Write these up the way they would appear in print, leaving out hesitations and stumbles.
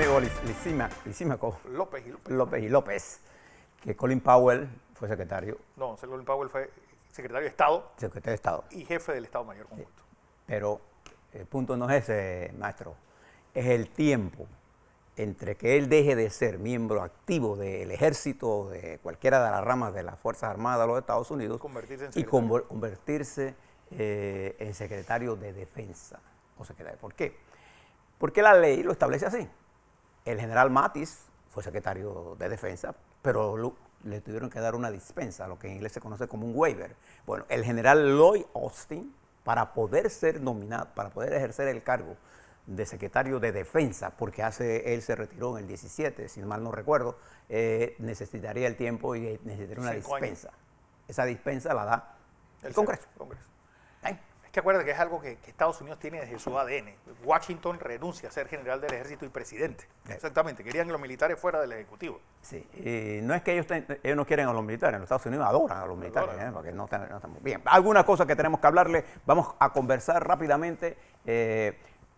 amigo Lisímaco López y López, que Colin Powell fue secretario. No, Colin Powell fue secretario de Estado. Secretario de Estado. Y jefe del Estado Mayor Conjunto. Pero el punto no es ese, maestro, es el tiempo entre que él deje de ser miembro activo del ejército, de cualquiera de las ramas de las Fuerzas Armadas de los Estados Unidos, y convertirse en secretario de Defensa. O secretario. ¿Por qué? Porque la ley lo establece así. El general Mattis fue secretario de Defensa, pero le tuvieron que dar una dispensa, lo que en inglés se conoce como un waiver. Bueno, el general Lloyd Austin, para poder ser nominado, para poder ejercer el cargo de secretario de Defensa, porque él se retiró en el 17, si mal no recuerdo, necesitaría el tiempo y necesitaría una dispensa. Esa dispensa la da el Congreso. Es que acuérdate que es algo que Estados Unidos tiene desde su ADN. Washington renuncia a ser general del ejército y presidente. Exactamente, querían que los militares fuera del ejecutivo. Sí, no es que ellos no quieren a los militares, en los Estados Unidos adoran a los militares, porque no están bien. Algunas cosas que tenemos que hablarle, vamos a conversar rápidamente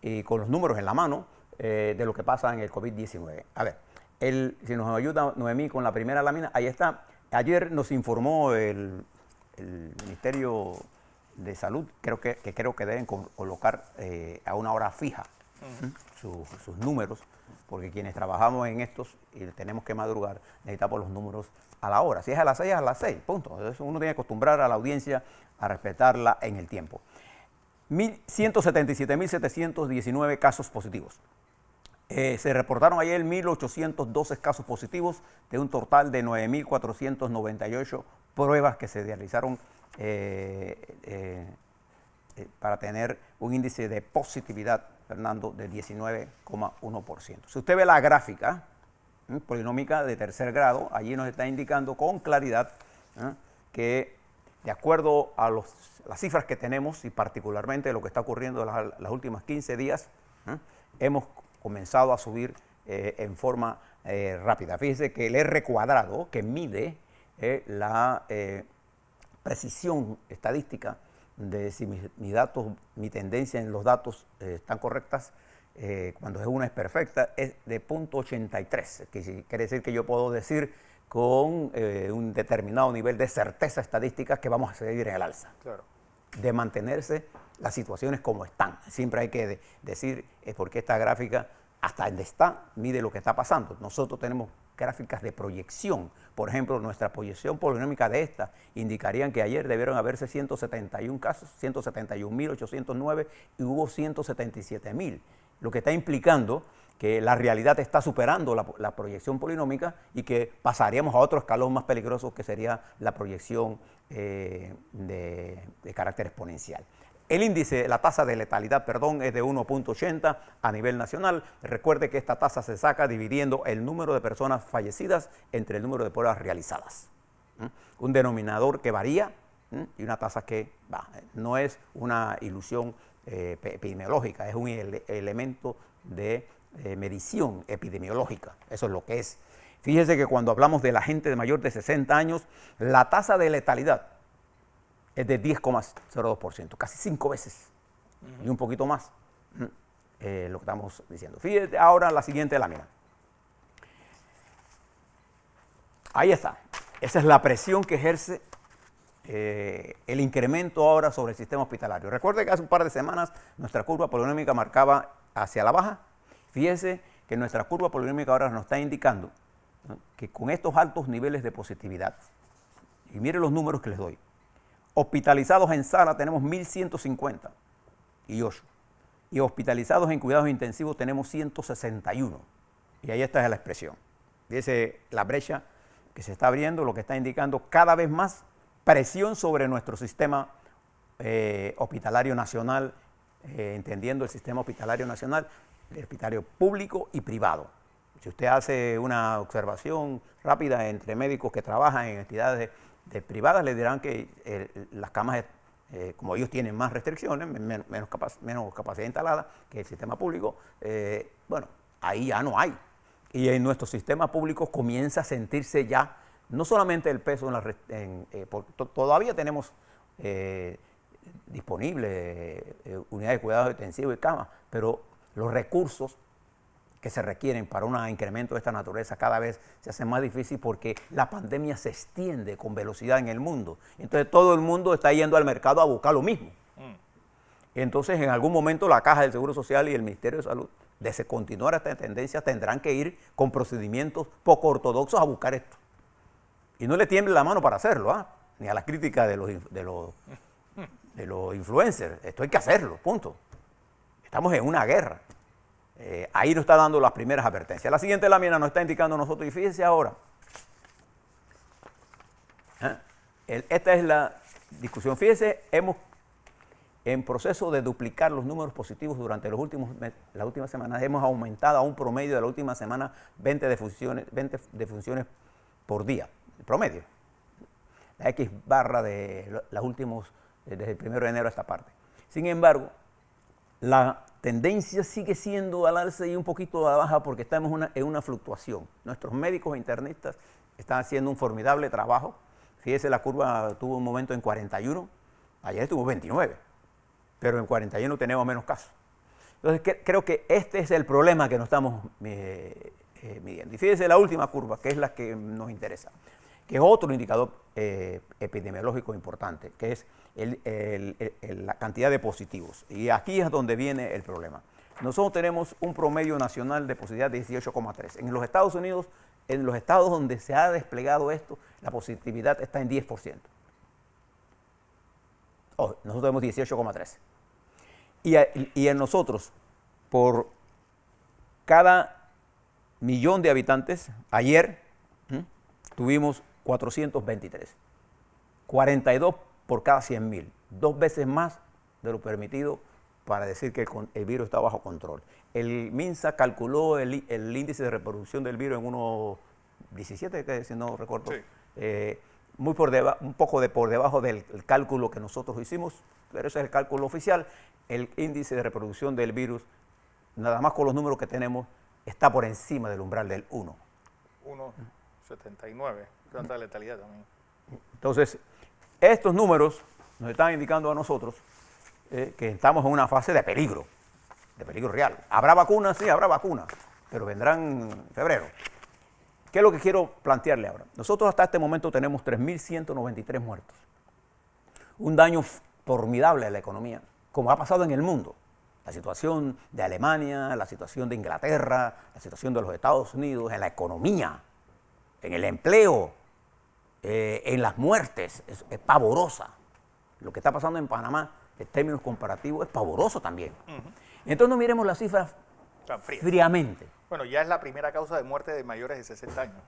y con los números en la mano de lo que pasa en el COVID-19. A ver, si nos ayuda Noemí con la primera lámina, ahí está. Ayer nos informó el Ministerio de Salud, creo que deben colocar a una hora fija sus números, porque quienes trabajamos en estos y tenemos que madrugar, necesitamos los números a la hora. Si es a las 6, es a las 6, punto. Entonces uno tiene que acostumbrar a la audiencia a respetarla en el tiempo. 177.719 casos positivos. Se reportaron ayer 1.812 casos positivos de un total de 9.498 pruebas que se realizaron para tener un índice de positividad, Fernando, de 19,1%. Si usted ve la gráfica polinómica de tercer grado, allí nos está indicando con claridad que de acuerdo a las cifras que tenemos y particularmente lo que está ocurriendo en las últimas 15 días, hemos comenzado a subir en forma rápida. Fíjese que el R cuadrado, que mide la precisión estadística de si mi tendencia en los datos están correctas, cuando una es perfecta, es de 0.83, que quiere decir que yo puedo decir con un determinado nivel de certeza estadística que vamos a seguir en el alza. Claro. De mantenerse las situaciones como están. Siempre hay que decir porque esta gráfica, hasta donde está, mide lo que está pasando. Nosotros tenemos gráficas de proyección. Por ejemplo, nuestra proyección polinómica de esta indicarían que ayer debieron haberse 171 casos, 171.809 y hubo 177.000, lo que está implicando que la realidad está superando la proyección polinómica y que pasaríamos a otro escalón más peligroso que sería la proyección de carácter exponencial. El índice, la tasa de letalidad, es de 1.80 a nivel nacional. Recuerde que esta tasa se saca dividiendo el número de personas fallecidas entre el número de pruebas realizadas. Un denominador que varía y una tasa que no es una ilusión epidemiológica, es un elemento de medición epidemiológica. Eso es lo que es. Fíjese que cuando hablamos de la gente de mayor de 60 años, la tasa de letalidad es de 10,02%, casi 5 veces y un poquito más lo que estamos diciendo. Fíjate ahora la siguiente lámina. Ahí está. Esa es la presión que ejerce el incremento ahora sobre el sistema hospitalario. Recuerde que hace un par de semanas nuestra curva polinómica marcaba hacia la baja. Fíjese que nuestra curva polinómica ahora nos está indicando que con estos altos niveles de positividad, y mire los números que les doy, hospitalizados en sala tenemos 1.158 y hospitalizados en cuidados intensivos tenemos 161. Y ahí está la expresión. Fíjese la brecha que se está abriendo, lo que está indicando cada vez más presión sobre nuestro sistema hospitalario nacional, entendiendo el sistema hospitalario nacional, el hospitalario público y privado. Si usted hace una observación rápida entre médicos que trabajan en entidades privadas, le dirán que las camas, como ellos tienen más restricciones, menos capacidad instalada que el sistema público, bueno, ahí ya no hay. Y en nuestro sistema público comienza a sentirse ya, no solamente el peso todavía tenemos disponibles unidades de cuidados intensivos y camas, pero los recursos que se requieren para un incremento de esta naturaleza cada vez se hace más difícil porque la pandemia se extiende con velocidad en el mundo. Entonces todo el mundo está yendo al mercado a buscar lo mismo. Entonces en algún momento la Caja del Seguro Social y el Ministerio de Salud, de continuar esta tendencia, tendrán que ir con procedimientos poco ortodoxos a buscar esto. Y no le tiemble la mano para hacerlo, ni a la crítica de los influencers. Esto hay que hacerlo, punto. Estamos en una guerra. Ahí nos está dando las primeras advertencias. La siguiente lámina nos está indicando a nosotros, y fíjense ahora, esta es la discusión. Fíjense, hemos en proceso de duplicar los números positivos durante las últimas semanas. Hemos aumentado a un promedio de la última semana 20 defunciones por día, el promedio. La X barra de los últimos, desde el 1 de enero a esta parte. Sin embargo, la tendencia sigue siendo al alza y un poquito a la baja porque estamos en una fluctuación. Nuestros médicos internistas están haciendo un formidable trabajo. Fíjese, la curva tuvo un momento en 41, ayer estuvo 29, pero en 41 tenemos menos casos. Entonces creo que este es el problema que nos estamos midiendo. Y fíjese la última curva, que es la que nos interesa, que es otro indicador epidemiológico importante, que es la cantidad de positivos. Y aquí es donde viene el problema. Nosotros tenemos un promedio nacional de positividad de 18,3. En los Estados Unidos, en los estados donde se ha desplegado esto, la positividad está en 10%. Nosotros tenemos 18,3. Y en nosotros, por cada millón de habitantes, ayer tuvimos 423. 42 por cada 100.000. 2 veces más de lo permitido para decir que el virus está bajo control. El MINSA calculó el índice de reproducción del virus en 1,17, que si no recuerdo. Sí. Un poco por debajo del cálculo que nosotros hicimos, pero ese es el cálculo oficial. El índice de reproducción del virus, nada más con los números que tenemos, está por encima del umbral del 1. 1,79, tanta letalidad también. Entonces, estos números nos están indicando a nosotros que estamos en una fase de peligro real. ¿Habrá vacunas? Sí, habrá vacunas, pero vendrán en febrero. ¿Qué es lo que quiero plantearle ahora? Nosotros hasta este momento tenemos 3.193 muertos. Un daño formidable a la economía, como ha pasado en el mundo. La situación de Alemania, la situación de Inglaterra, la situación de los Estados Unidos, en la economía, en el empleo, en las muertes, es pavorosa. Lo que está pasando en Panamá, en términos comparativos, es pavoroso también. Entonces no miremos las cifras fríamente. Bueno, ya es la primera causa de muerte de mayores de 60 años.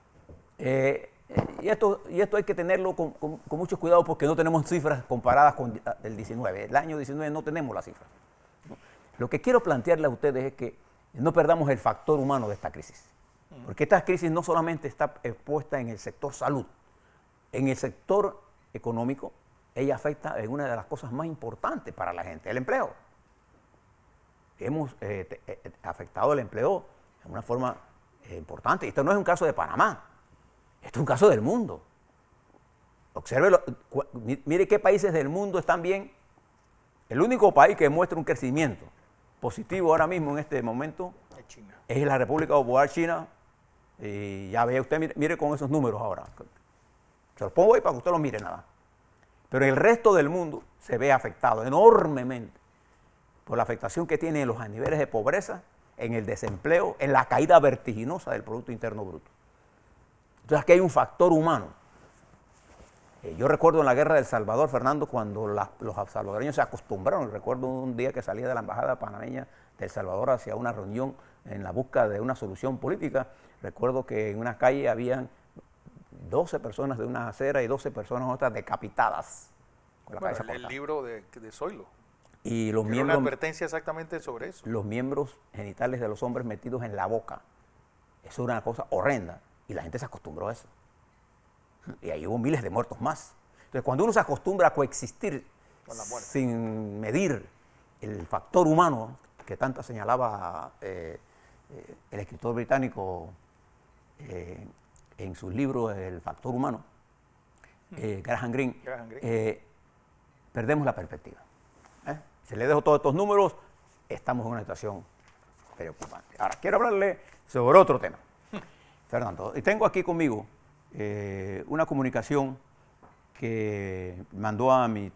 Y esto hay que tenerlo con mucho cuidado porque no tenemos cifras comparadas con el 19. El año 19 no tenemos las cifras. Lo que quiero plantearle a ustedes es que no perdamos el factor humano de esta crisis. Porque esta crisis no solamente está expuesta en el sector salud, en el sector económico, ella afecta en una de las cosas más importantes para la gente, el empleo. Hemos afectado el empleo de una forma importante. Esto no es un caso de Panamá, esto es un caso del mundo. Observe, mire qué países del mundo están bien. El único país que muestra un crecimiento positivo ahora mismo en este momento es China. Es la República Popular China. Y ya ve usted, mire con esos números ahora. Se los pongo ahí para que usted los mire nada. Pero el resto del mundo se ve afectado enormemente por la afectación que tiene en los niveles de pobreza, en el desempleo, en la caída vertiginosa del Producto Interno Bruto. Entonces aquí hay un factor humano. Yo recuerdo en la guerra del Salvador, Fernando, cuando los salvadoreños se acostumbraron. Recuerdo un día que salía de la embajada panameña del Salvador hacia una reunión en la búsqueda de una solución política. Recuerdo que en una calle habían 12 personas de una acera y 12 personas otras decapitadas. Con la cabeza cortada. El libro de Zoilo. Y los miembros, una advertencia exactamente sobre eso. Los miembros genitales de los hombres metidos en la boca. Eso era una cosa horrenda. Y la gente se acostumbró a eso. Y ahí hubo miles de muertos más. Entonces, cuando uno se acostumbra a coexistir sin medir el factor humano, que tanto señalaba el escritor británico en su libro El factor humano, Graham Greene, perdemos la perspectiva. Si le dejo todos estos números, estamos en una situación preocupante. Ahora, quiero hablarle sobre otro tema. Fernando, y tengo aquí conmigo una comunicación que mandó a mi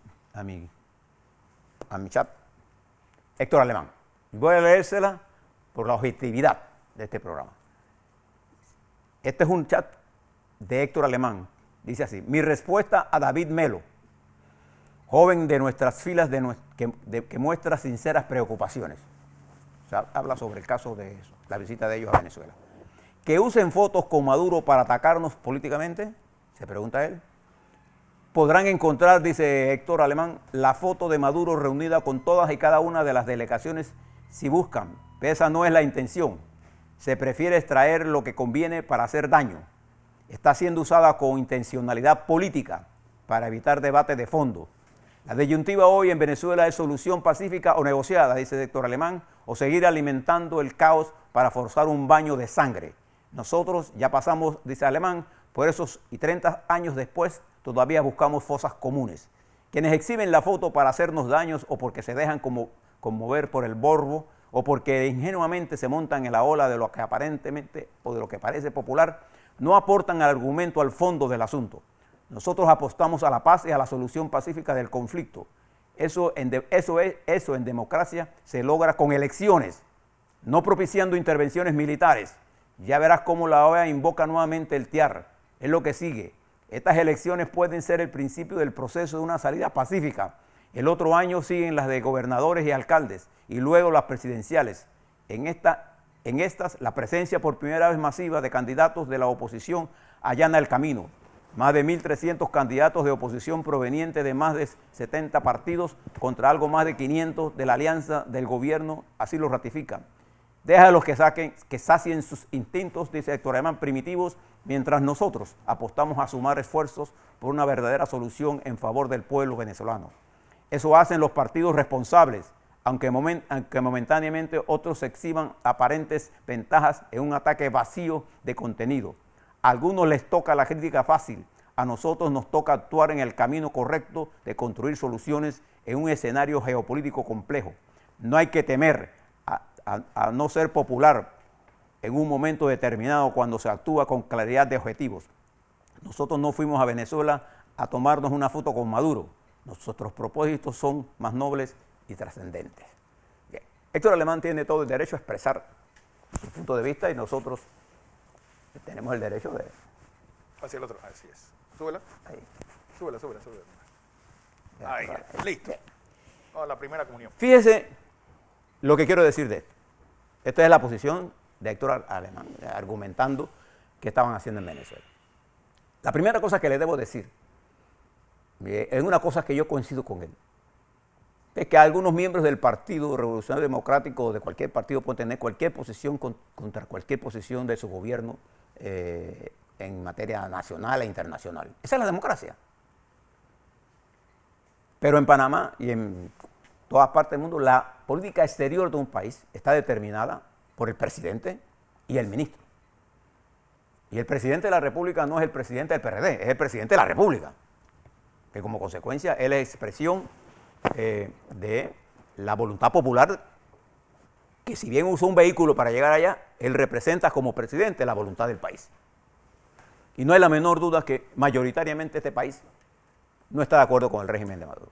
chat Héctor Alemán. Voy a leérsela por la objetividad de este programa. Este es un chat de Héctor Alemán. Dice así: mi respuesta a David Melo, joven de nuestras filas que muestra sinceras preocupaciones. O sea, habla sobre el caso de eso, la visita de ellos a Venezuela. ¿Que usen fotos con Maduro para atacarnos políticamente? Se pregunta él. Podrán encontrar, dice Héctor Alemán, la foto de Maduro reunida con todas y cada una de las delegaciones si buscan. Pero esa no es la intención. Se prefiere extraer lo que conviene para hacer daño. Está siendo usada con intencionalidad política para evitar debate de fondo. La disyuntiva hoy en Venezuela es solución pacífica o negociada, dice Héctor Alemán, o seguir alimentando el caos para forzar un baño de sangre. Nosotros ya pasamos, dice Alemán, por esos y 30 años después todavía buscamos fosas comunes. Quienes exhiben la foto para hacernos daños o porque se dejan conmover por el morbo o porque ingenuamente se montan en la ola de lo que aparentemente o de lo que parece popular, no aportan al argumento al fondo del asunto. Nosotros apostamos a la paz y a la solución pacífica del conflicto. Eso en democracia se logra con elecciones, no propiciando intervenciones militares. Ya verás cómo la OEA invoca nuevamente el TIAR. Es lo que sigue. Estas elecciones pueden ser el principio del proceso de una salida pacífica. El otro año siguen las de gobernadores y alcaldes y luego las presidenciales. En estas, la presencia por primera vez masiva de candidatos de la oposición allana el camino. Más de 1.300 candidatos de oposición provenientes de más de 70 partidos contra algo más de 500 de la alianza del gobierno, así lo ratifican. Déjalos que sacien sus instintos, dice Héctor Alemán, primitivos, mientras nosotros apostamos a sumar esfuerzos por una verdadera solución en favor del pueblo venezolano. Eso hacen los partidos responsables, aunque momentáneamente otros exhiban aparentes ventajas en un ataque vacío de contenido. A algunos les toca la crítica fácil, a nosotros nos toca actuar en el camino correcto de construir soluciones en un escenario geopolítico complejo. No hay que temer a no ser popular en un momento determinado cuando se actúa con claridad de objetivos. Nosotros no fuimos a Venezuela a tomarnos una foto con Maduro. Nuestros propósitos son más nobles y trascendentes. Bien. Héctor Alemán tiene todo el derecho a expresar su punto de vista y nosotros tenemos el derecho de... Hacia el otro, así es. Súbela. Ahí. Súbela. Ahí, listo. Vamos a la primera comunión. Fíjese lo que quiero decir de esto. Esta es la posición de Héctor Alemán, argumentando qué estaban haciendo en Venezuela. La primera cosa que le debo decir, es una cosa que yo coincido con él, es que algunos miembros del Partido Revolucionario Democrático o de cualquier partido pueden tener cualquier posición contra cualquier posición de su gobierno en materia nacional e internacional. Esa es la democracia. Pero en Panamá y en todas partes del mundo, la política exterior de un país está determinada por el presidente y el ministro. Y el presidente de la República no es el presidente del PRD, es el presidente de la República, que como consecuencia él es expresión de la voluntad popular, que si bien usó un vehículo para llegar allá, él representa como presidente la voluntad del país. Y no hay la menor duda que mayoritariamente este país no está de acuerdo con el régimen de Maduro.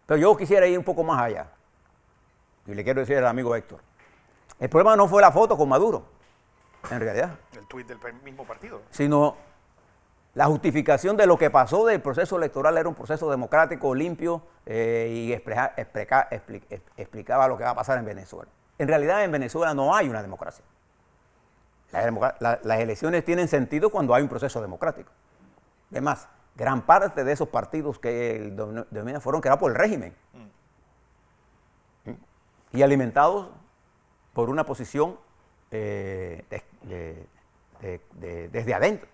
Pero yo quisiera ir un poco más allá, y le quiero decir al amigo Héctor, el problema no fue la foto con Maduro, en realidad. El tuit del mismo partido. Sino la justificación de lo que pasó del proceso electoral era un proceso democrático, limpio, y explicaba lo que va a pasar en Venezuela. En realidad en Venezuela no hay una democracia. Las elecciones tienen sentido cuando hay un proceso democrático. Además, gran parte de esos partidos que dominan fueron creados por el régimen y alimentados por una posición desde adentro.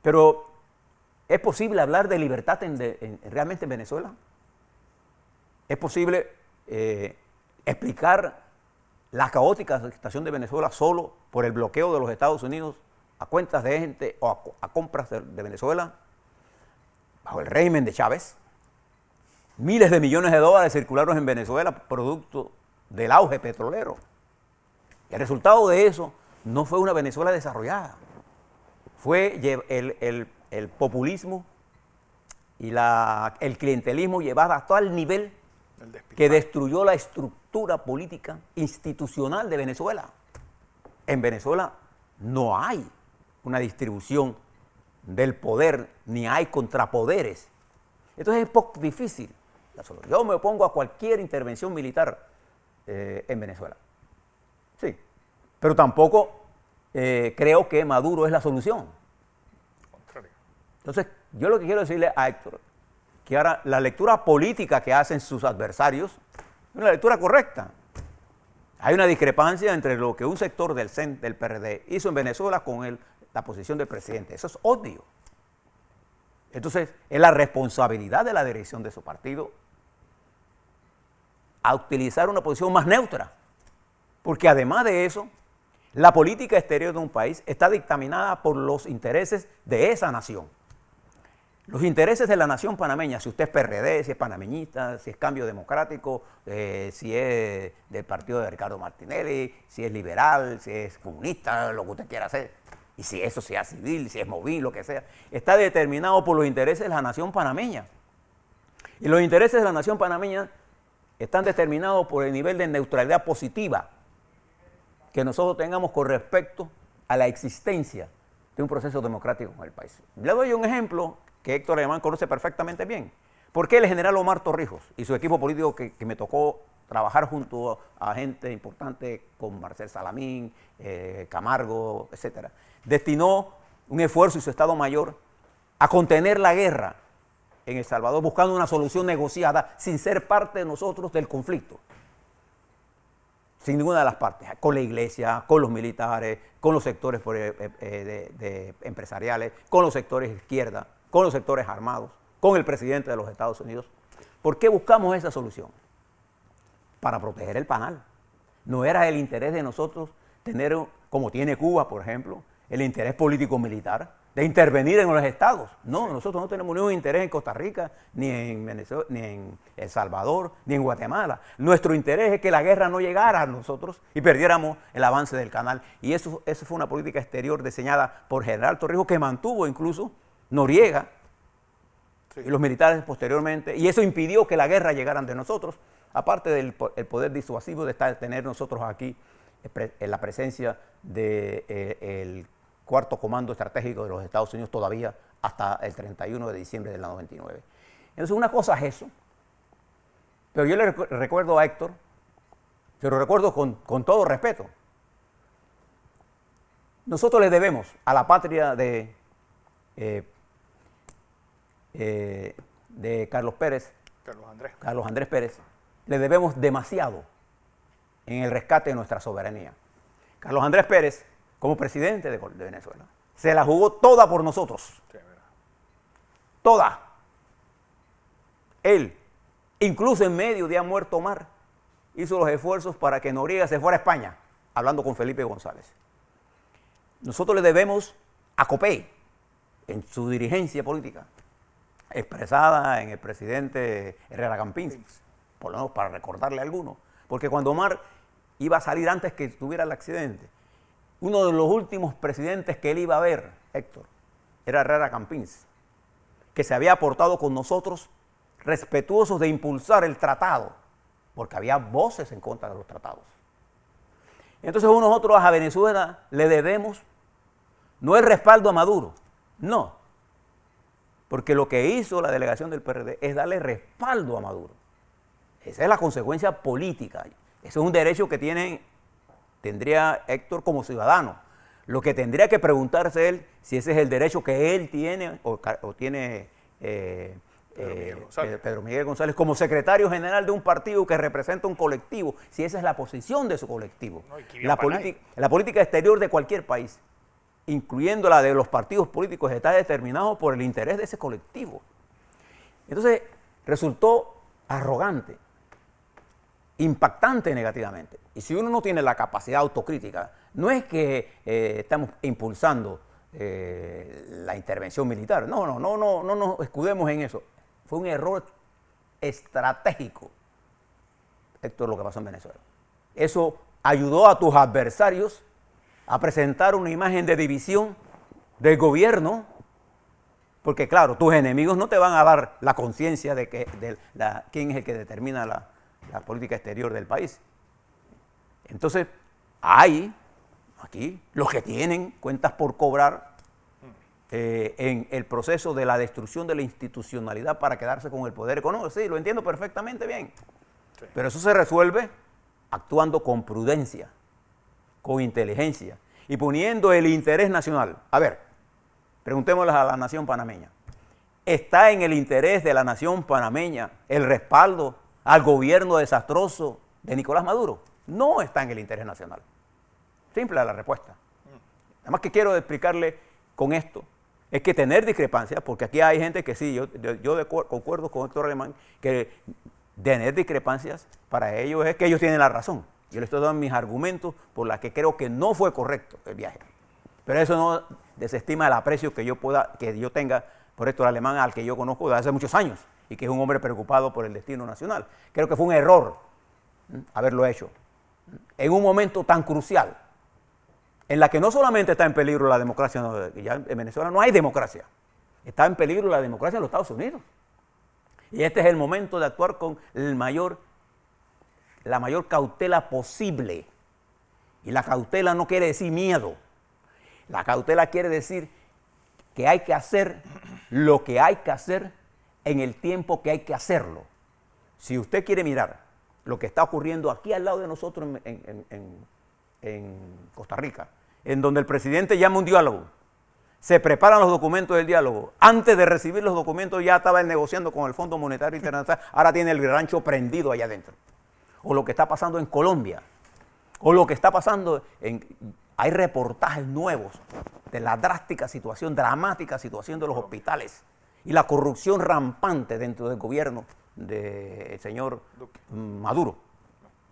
Pero, ¿es posible hablar de libertad realmente en Venezuela? ¿Es posible explicar la caótica situación de Venezuela solo por el bloqueo de los Estados Unidos a cuentas de gente o a compras de Venezuela? Bajo el régimen de Chávez, miles de millones de dólares circularon en Venezuela producto del auge petrolero. El resultado de eso no fue una Venezuela desarrollada, fue el populismo y el clientelismo llevado a tal nivel que destruyó la estructura política institucional de Venezuela. En Venezuela no hay una distribución del poder, ni hay contrapoderes. Entonces es poco difícil. Yo me opongo a cualquier intervención militar en Venezuela. Sí, pero tampoco creo que Maduro es la solución. Entonces, yo lo que quiero decirle a Héctor, que ahora la lectura política que hacen sus adversarios es una lectura correcta. Hay una discrepancia entre lo que un sector del CEN, del PRD, hizo en Venezuela con la posición del presidente. Eso es obvio. Entonces, es la responsabilidad de la dirección de su partido a utilizar una posición más neutra. Porque además de eso, la política exterior de un país está dictaminada por los intereses de esa nación. Los intereses de la nación panameña, si usted es PRD, si es panameñista, si es Cambio Democrático, si es del partido de Ricardo Martinelli, si es liberal, si es comunista, lo que usted quiera hacer, y si eso sea civil, si es móvil, lo que sea, está determinado por los intereses de la nación panameña. Y los intereses de la nación panameña están determinados por el nivel de neutralidad positiva que nosotros tengamos con respecto a la existencia de un proceso democrático en el país. Le doy un ejemplo que Héctor Alemán conoce perfectamente bien. ¿Por qué el general Omar Torrijos y su equipo político que me tocó trabajar junto a gente importante como Marcel Salamín, Camargo, etcétera, destinó un esfuerzo y su Estado Mayor a contener la guerra en El Salvador, buscando una solución negociada sin ser parte de nosotros del conflicto? Sin ninguna de las partes, con la iglesia, con los militares, con los sectores empresariales, con los sectores de izquierda, con los sectores armados, con el presidente de los Estados Unidos. ¿Por qué buscamos esa solución? Para proteger el Panal. No era el interés de nosotros tener, como tiene Cuba, por ejemplo, el interés político-militar de intervenir en los estados. No, nosotros no tenemos ningún interés en Costa Rica, ni en Venezuela, ni en El Salvador, ni en Guatemala. Nuestro interés es que la guerra no llegara a nosotros y perdiéramos el avance del canal. Y eso fue una política exterior diseñada por General Torrijos, que mantuvo incluso Noriega y los militares posteriormente, y eso impidió que la guerra llegara ante nosotros, aparte del poder disuasivo de tener nosotros aquí en la presencia del cuarto comando estratégico de los Estados Unidos todavía hasta el 31 de diciembre del 99. Entonces una cosa es eso, pero yo le recuerdo a Héctor, se lo recuerdo con todo respeto, nosotros le debemos a la patria de Carlos Andrés Pérez, le debemos demasiado en el rescate de nuestra soberanía. Carlos Andrés Pérez, como presidente de Venezuela, se la jugó toda por nosotros. Sí, toda. Él, incluso en medio de ha muerto Omar, hizo los esfuerzos para que Noriega se fuera a España, hablando con Felipe González. Nosotros le debemos a Copey, en su dirigencia política, expresada en el presidente Herrera Campins, por lo menos para recordarle a alguno, porque cuando Omar iba a salir antes que tuviera el accidente, uno de los últimos presidentes que él iba a ver, Héctor, era Herrera Campins, que se había portado con nosotros respetuosos de impulsar el tratado, porque había voces en contra de los tratados. Entonces nosotros a Venezuela le debemos no el respaldo a Maduro, no, porque lo que hizo la delegación del PRD es darle respaldo a Maduro. Esa es la consecuencia política. Eso es un derecho que tendría Héctor como ciudadano. Lo que tendría que preguntarse él, si ese es el derecho que él tiene o tiene Pedro Miguel González como secretario general de un partido que representa un colectivo, si esa es la posición de su colectivo. No, la política exterior de cualquier país, incluyendo la de los partidos políticos, está determinado por el interés de ese colectivo. Entonces, resultó arrogante, impactante negativamente. Y si uno no tiene la capacidad autocrítica, no es que estamos impulsando la intervención militar. No nos escudemos en eso. Fue un error estratégico, Héctor, lo que pasó en Venezuela. eso ayudó a tus adversarios a presentar una imagen de división del gobierno, porque claro, tus enemigos no te van a dar la conciencia de quién es el que determina la política exterior del país. Entonces, hay aquí los que tienen cuentas por cobrar en el proceso de la destrucción de la institucionalidad para quedarse con el poder económico. Sí, lo entiendo perfectamente bien. Sí. Pero eso se resuelve actuando con prudencia, con inteligencia y poniendo el interés nacional. A ver, preguntémosle a la nación panameña. ¿Está en el interés de la nación panameña el respaldo al gobierno desastroso de Nicolás Maduro? No está en el interés nacional. Simple la respuesta. Además que quiero explicarle con esto, es que tener discrepancias, porque aquí hay gente que sí, yo concuerdo con Héctor Alemán, que tener discrepancias para ellos es que ellos tienen la razón. Yo les estoy dando mis argumentos por los que creo que no fue correcto el viaje. Pero eso no desestima el aprecio que yo tenga por Héctor Alemán, al que yo conozco desde hace muchos años, y que es un hombre preocupado por el destino nacional. Creo que fue un error haberlo hecho en un momento tan crucial, en la que no solamente está en peligro la democracia, no, ya en Venezuela no hay democracia, está en peligro la democracia en los Estados Unidos. Y este es el momento de actuar con la mayor cautela posible. Y la cautela no quiere decir miedo. La cautela quiere decir que hay que hacer lo que hay que hacer en el tiempo que hay que hacerlo. Si usted quiere mirar lo que está ocurriendo aquí al lado de nosotros en Costa Rica, en donde el presidente llama un diálogo, se preparan los documentos del diálogo, antes de recibir los documentos ya estaba negociando con el Fondo Monetario Internacional, ahora tiene el rancho prendido allá adentro. O lo que está pasando en Colombia, o lo que está pasando hay reportajes nuevos de la dramática situación de los hospitales y la corrupción rampante dentro del gobierno del señor Maduro,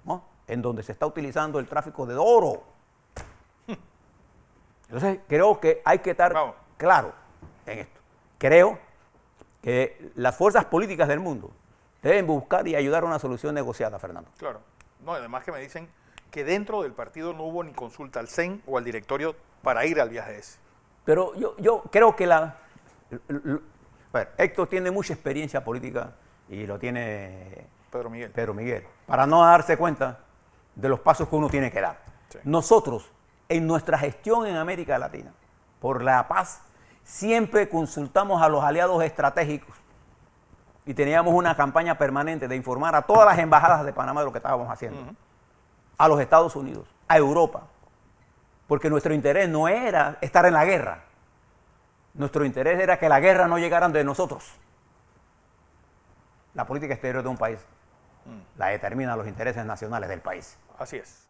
¿no? En donde se está utilizando el tráfico de oro. Entonces, creo que hay que estar claro en esto. Creo que las fuerzas políticas del mundo deben buscar y ayudar a una solución negociada, Fernando. Claro. No, además que me dicen que dentro del partido no hubo ni consulta al CEN o al directorio para ir al viaje ese. Pero yo creo que Héctor tiene mucha experiencia política y lo tiene Pedro Miguel, para no darse cuenta de los pasos que uno tiene que dar. Sí. Nosotros, en nuestra gestión en América Latina, por la paz, siempre consultamos a los aliados estratégicos y teníamos una campaña permanente de informar a todas las embajadas de Panamá de lo que estábamos haciendo, a los Estados Unidos, a Europa, porque nuestro interés no era estar en la guerra, nuestro interés era que la guerra no llegara de nosotros. La política exterior de un país la determinan los intereses nacionales del país. Así es.